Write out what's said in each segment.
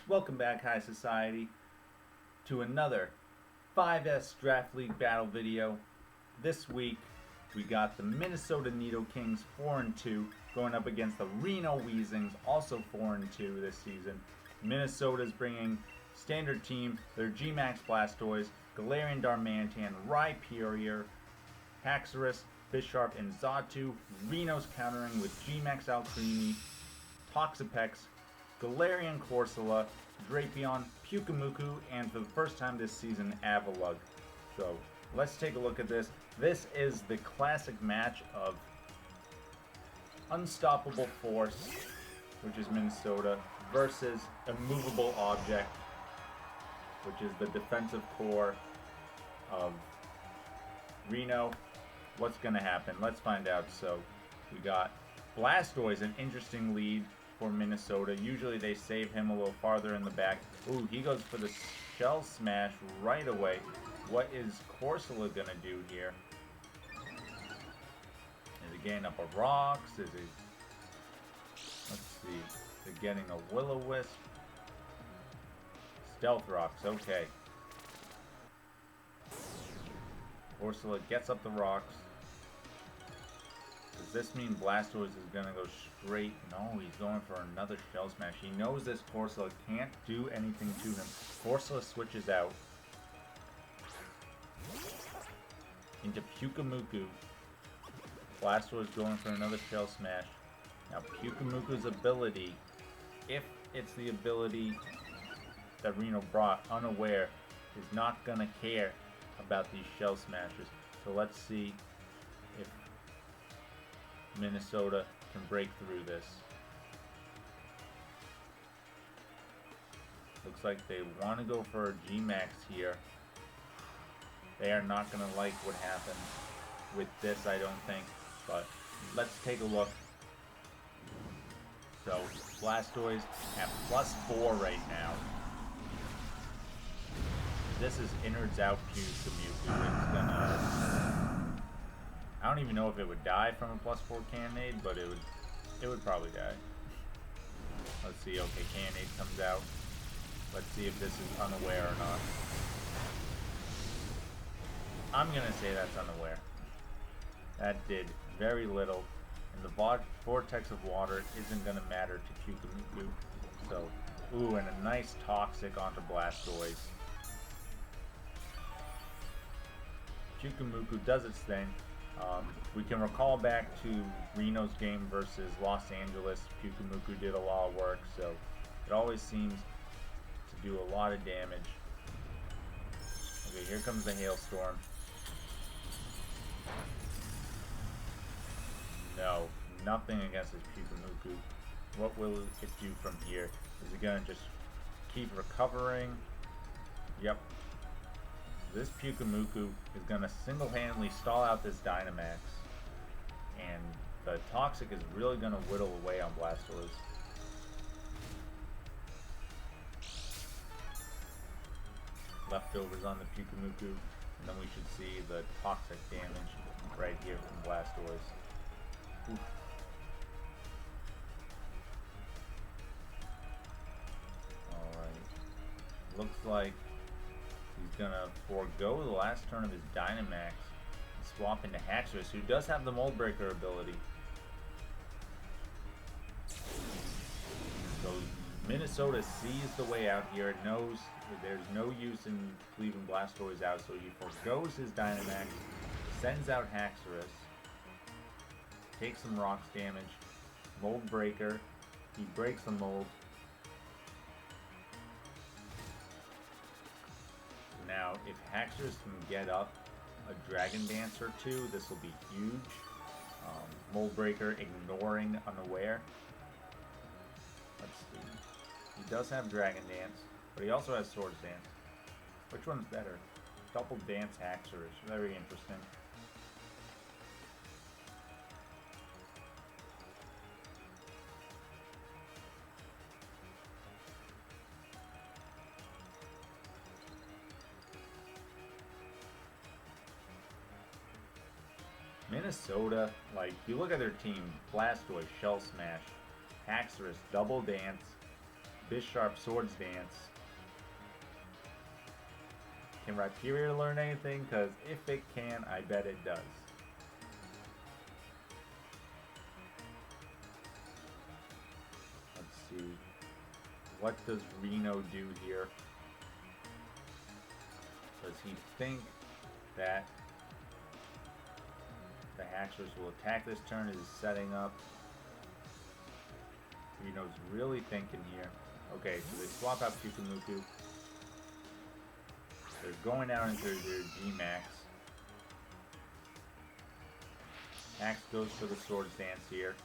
Welcome back, High Society, to another 5S Draft League battle video. This week, we got the Minnesota Nidokings 4-2 going up against the Reno Weezings, also 4-2 this season. Minnesota's bringing standard team, their GMAX Blastoise, Galarian Darmanitan, Rhyperior, Haxorus, Bisharp, and Xatu. Reno's countering with GMAX Alcremie, Toxapex, Galarian Corsola, Drapion, Pyukumuku, and for the first time this season, Avalugg. So let's take a look at this. This is the classic match of Unstoppable Force, which is Minnesota, versus Immovable Object, which is the defensive core of Reno. What's going to happen? Let's find out. So we got Blastoise, an interesting lead for Minnesota. Usually they save him a little farther in the back. Ooh, he goes for the Shell Smash right away. What is Corsola gonna do here? Is he getting up a rocks? Is he... Let's see. Is he getting a Will-O-Wisp? Stealth Rocks, okay. Corsola gets up the rocks. Does this mean Blastoise is going to go straight? No, he's going for another Shell Smash. He knows this Corsola can't do anything to him. Corsola switches out into Pyukumuku. Blastoise going for another Shell Smash. Now Pyukumuku's ability, if it's the ability that Reno brought unaware, is not going to care about these Shell Smashes. So let's see if Minnesota can break through this. Looks like they want to go for a GMAX here. They are not going to like what happens with this, I don't think. But let's take a look. So Blastoise at +4 right now. This is innards out Pyukumuku. It's gonna... I don't even know if it would die from a +4 Cannonade, but it would probably die. Let's see. Okay, Cannonade comes out. Let's see if this is unaware or not. I'm gonna say that's unaware. That did very little, and the vortex of water isn't gonna matter to Pyukumuku. So, ooh, and a nice Toxic onto Blastoise. Pyukumuku does its thing. We can recall back to Reno's game versus Los Angeles. Pyukumuku did a lot of work, so it always seems to do a lot of damage. Okay, here comes the Hailstorm. No, nothing against this Pyukumuku. What will it do from here? Is it going to just keep recovering? Yep. This Pyukumuku is going to single-handedly stall out this Dynamax, and the Toxic is really going to whittle away on Blastoise. Leftovers on the Pyukumuku, and then we should see the Toxic damage right here from Blastoise. Oof. Alright. Looks like he's gonna forego the last turn of his Dynamax and swap into Haxorus, who does have the Mold Breaker ability. So Minnesota sees the way out here. It knows there's no use in leaving Blastoise out, so he forgoes his Dynamax, sends out Haxorus, takes some rocks damage, Mold Breaker, he breaks the mold. Now, if Haxorus can get up a Dragon Dance or two, this will be huge. Mold Breaker ignoring unaware. Let's see. He does have Dragon Dance, but he also has Swords Dance. Which one's better? Double Dance Haxorus. Very interesting. Minnesota, like, you look at their team, Blastoise, Shell Smash, Haxorus, Double Dance, Bisharp Swords Dance. Can Rhyperior learn anything? Because if it can, I bet it does. Let's see. What does Reno do here? Does he think that the Haxorus will attack this turn? Is setting up? Reno's really thinking here. Okay, so they swap out Pyukumuku. They're going out into their GMAX. Axe goes for the Swords Dance here.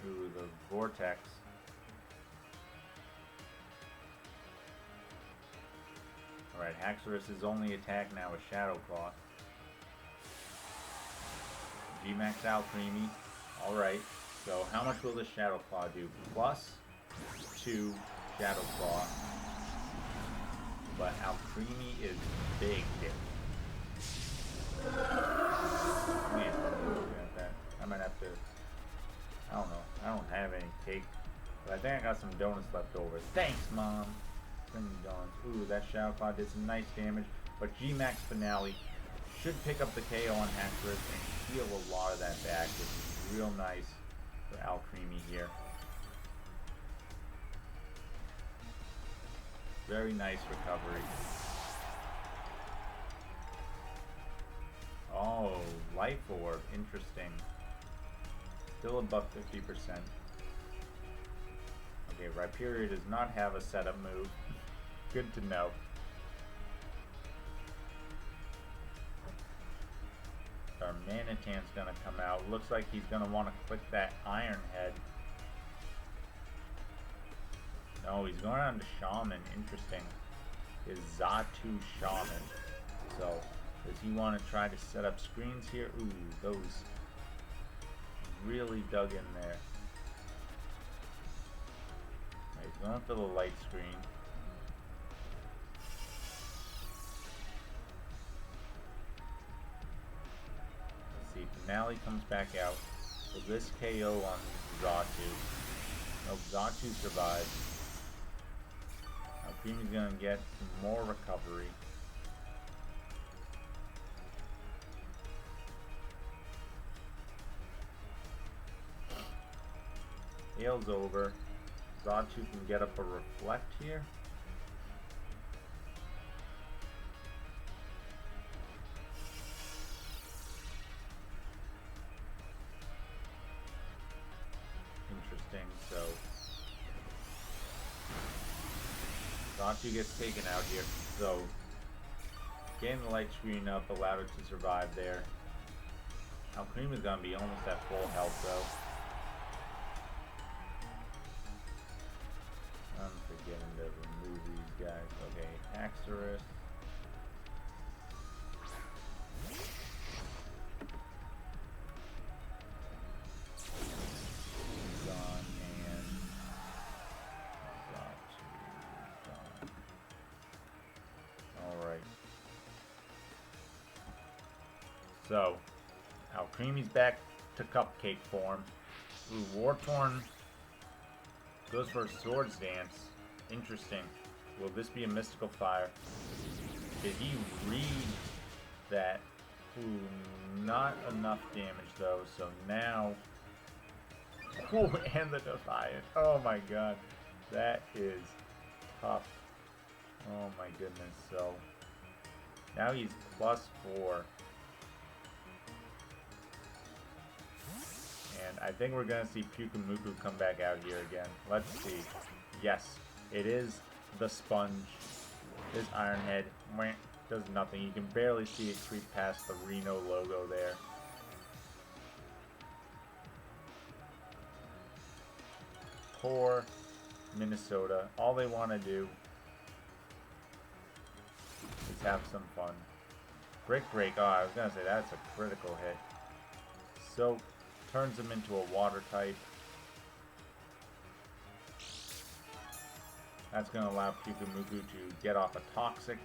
Ooh, the Vortex. Alright, Haxorus' only attack now is Shadow Claw. GMAX Alcremie. Alright, so how much will the Shadow Claw do? +2 Shadow Claw. But Alcremie is big here. I might have to... I don't know. I don't have any cake. But I think I got some donuts left over. Thanks, Mom! Bring me donuts. Ooh, that Shadow Claw did some nice damage. But GMAX Finale should pick up the KO on Haxorus and heal a lot of that back, which is real nice for Alcremie here. Very nice recovery. Oh, Life Orb. Interesting. Still above 50%. Okay, Rhyperior does not have a setup move. Good to know. Darmanitan's gonna come out. Looks like he's gonna want to click that Iron Head. No, he's going on to Shaman. Interesting. Is Xatu Shaman. So, does he want to try to set up screens here? Ooh, those really dug in there. Right, he's going for the light screen. Finale comes back out. Will this KO on Xatu? Nope, Xatu survives. Alcremie's gonna get some more recovery. Hail's over. Xatu can get up a Reflect here. So Xatu gets taken out here. So getting the light screen up allowed it to survive there. Alcremie is gonna be almost at full health though. I'm forgetting to remove these guys. Okay, Haxorus. So, Alcremie's back to Cupcake form. Ooh, Wartorn goes for a Swords Dance. Interesting. Will this be a Mystical Fire? Did he read that? Ooh, not enough damage though. So now... Ooh, and the Defiant. Oh my god. That is tough. Oh my goodness. So, now he's +4. And I think we're going to see Pyukumuku come back out here again. Let's see. Yes, it is the Sponge. This Iron Head does nothing. You can barely see it creep past the Reno logo there. Poor Minnesota. All they want to do is have some fun. Brick Break. Oh, I was going to say that's a critical hit. So... turns him into a water type. That's going to allow Pyukumuku to get off a Toxic.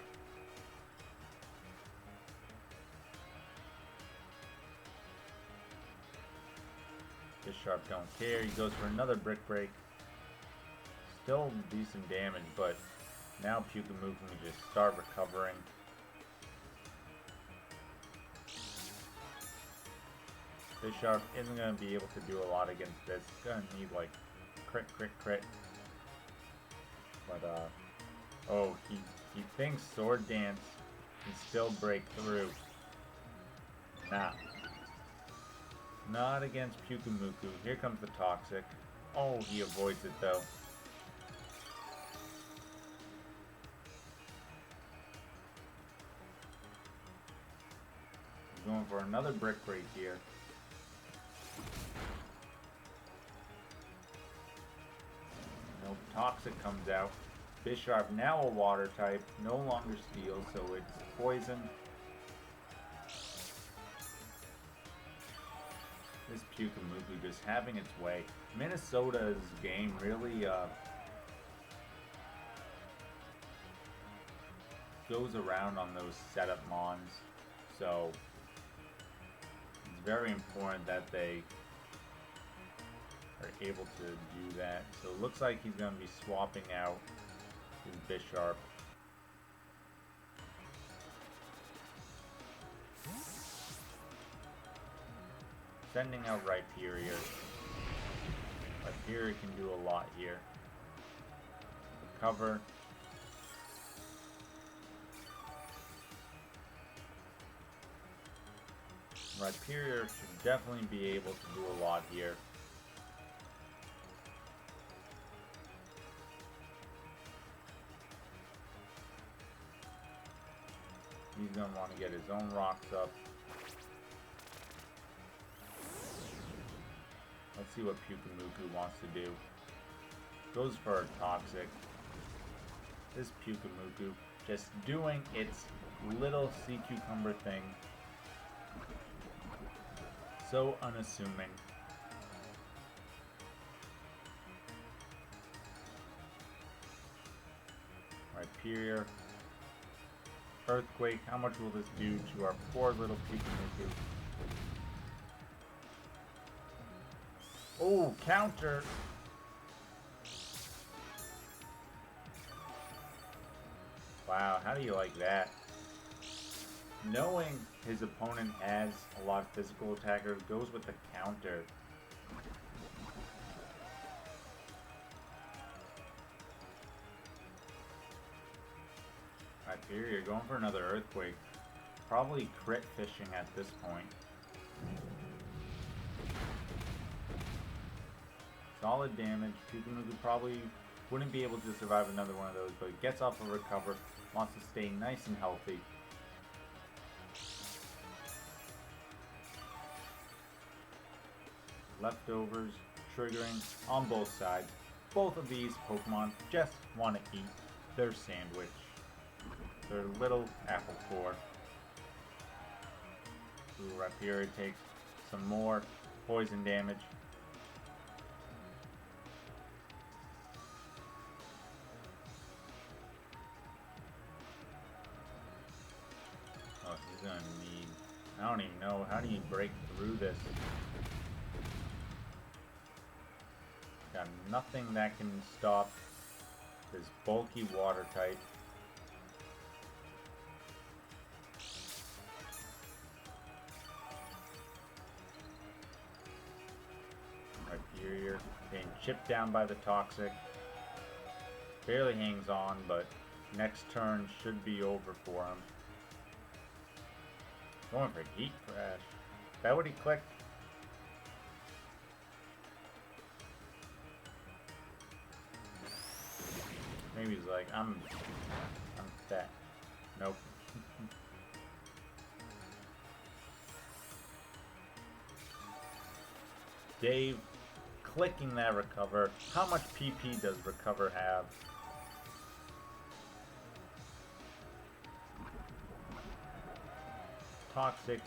Bisharp don't care. He goes for another Brick Break. Still decent damage, but now Pyukumuku can just start recovering. Bisharp isn't going to be able to do a lot against this. It's going to need like crit, crit, crit. But, oh, he thinks Sword Dance can still break through. Nah. Not against Pyukumuku. Here comes the Toxic. Oh, he avoids it though. He's going for another Brick Break here. Nope, Toxic comes out. Bisharp now a water type, no longer steel, so it's poison. This Pyukumuku just having its way. Minnesota's game really goes around on those setup mons, so it's very important that they are able to do that. So it looks like he's going to be swapping out his Bisharp. Sending out Rhyperior. Rhyperior can do a lot here. Recover. Rhyperior should definitely be able to do a lot here. He's going to want to get his own rocks up. Let's see what Pyukumuku wants to do. Goes for a Toxic. This Pyukumuku just doing its little sea cucumber thing. So unassuming. Rhyperior. Earthquake. How much will this do to our poor little Pyukumuku? Oh, counter! Wow, how do you like that? Knowing his opponent has a lot of physical attackers, goes with the counter. Rhyperior going for another Earthquake. Probably crit fishing at this point. Solid damage. Pyukumuku probably wouldn't be able to survive another one of those, but gets off a recover. Wants to stay nice and healthy. Leftovers triggering on both sides. Both of these Pokemon just want to eat their sandwich. Their little apple core. Ooh, Rhyperior takes some more poison damage. Oh, he's gonna need... I don't even know. How do you break through this? Got nothing that can stop this bulky water type. Rhyperior getting chipped down by the Toxic. Barely hangs on, but next turn should be over for him. Going for Heat Crash. Is that what he clicked? Maybe he's like, I'm fat. Nope. Dave clicking that recover. How much PP does recover have? Toxic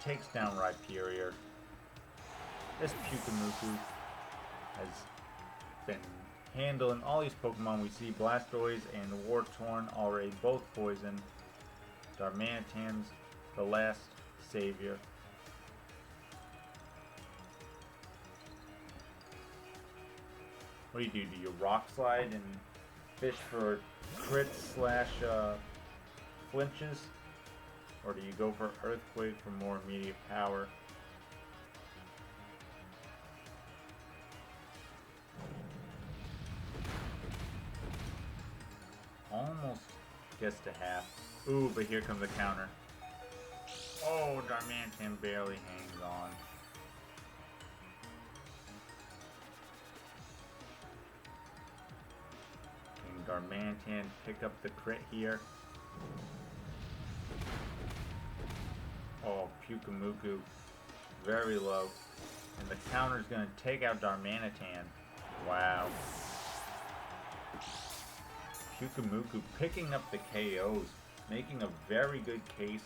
takes down Rhyperior. This Pyukumuku has been handling all these Pokemon. We see Blastoise and Wartorn already both poison. Darmanitan's the last savior. What do? Do you rock slide and fish for crits slash flinches? Or do you go for earthquake for more immediate power? Almost gets to half. Ooh, but here comes the counter. Oh, Darmanitan barely hangs on. Can Darmanitan pick up the crit here? Oh, Pyukumuku, very low. And the counter's going to take out Darmanitan. Wow. Pyukumuku picking up the KOs, making a very good case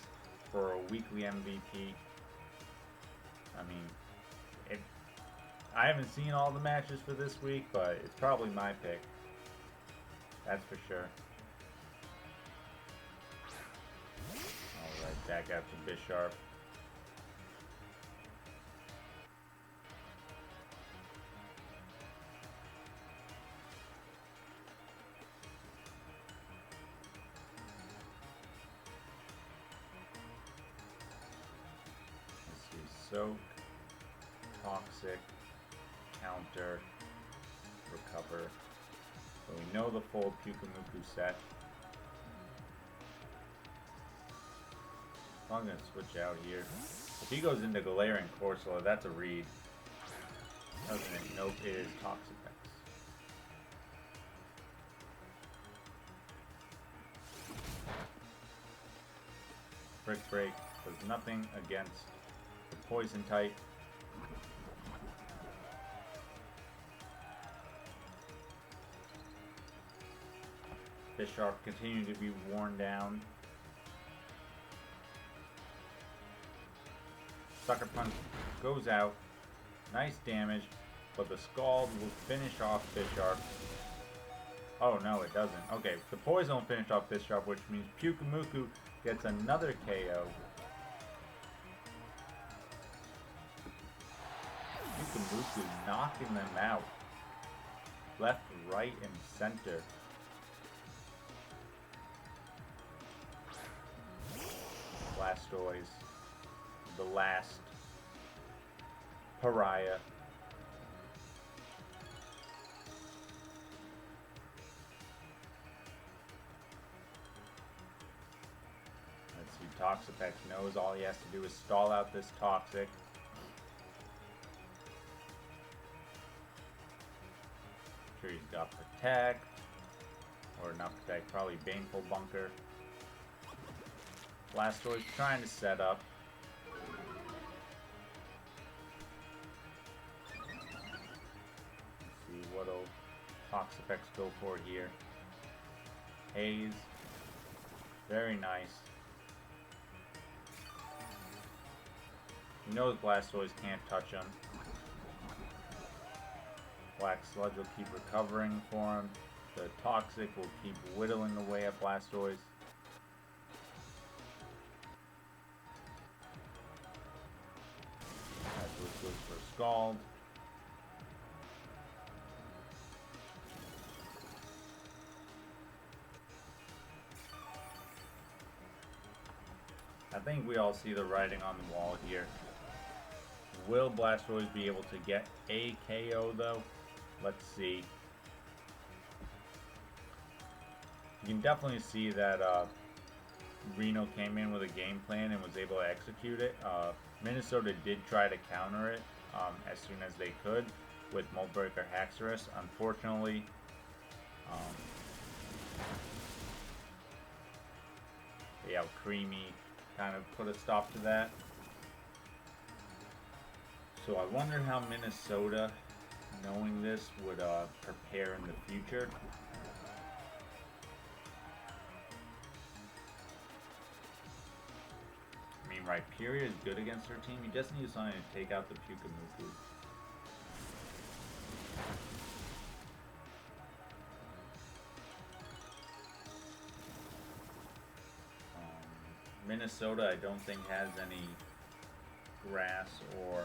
for a weekly MVP. I mean, I haven't seen all the matches for this week, but it's probably my pick. That's for sure. Alright, back out to Bisharp. Soak, Toxic, Counter, Recover. So we know the full Pyukumuku set. I'm going to switch out here. If he goes into Galarian Corsola, that's a read. Doesn't it? Nope, it is Toxapex. Brick Break does nothing against the poison type. Bisharp continued to be worn down. Sucker Punch goes out. Nice damage, but the Scald will finish off Bisharp. Oh no, it doesn't. Okay, the poison will finish off Bisharp, which means Pyukumuku gets another KO. Pyukumuku knocking them out. Left, right, and center. Blastoise, the last pariah. Let's see, Toxapex knows all he has to do is stall out this Toxic. Sure, he's got Protect, or not Protect, probably Baneful Bunker. Blastoise trying to set up. Let's see, what'll Toxapex go for here? Haze. Very nice. He knows Blastoise can't touch him. Black Sludge will keep recovering for him. The Toxic will keep whittling away at Blastoise. Goes for Scald. I think we all see the writing on the wall here. Will Blastoise be able to get a KO though? Let's see. You can definitely see that Reno came in with a game plan and was able to execute it. Minnesota did try to counter it as soon as they could with Mold Breaker Haxorus. Unfortunately, the Alcremie kind of put a stop to that. So I wonder how Minnesota, knowing this, would prepare in the future. Rhyperior is good against her team. You just need something to take out the Pyukumuku. Minnesota, I don't think has any grass or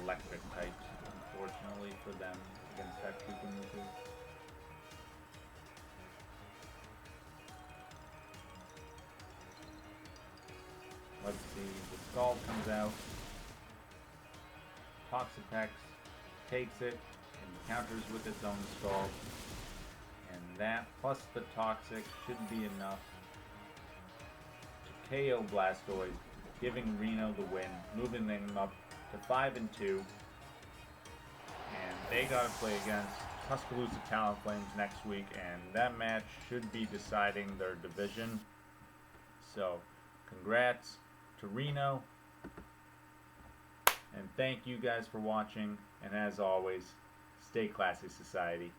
electric types, unfortunately for them. against that Pyukumuku. Let's see, the Scald comes out. Toxapex takes it and counters with its own Scald. And that plus the Toxic should be enough to KO Blastoise, giving Reno the win, moving them up to 5-2. And they gotta play against Tuscaloosa Talonflames next week, and that match should be deciding their division. So, congrats to Reno, and thank you guys for watching, and as always, stay classy, society.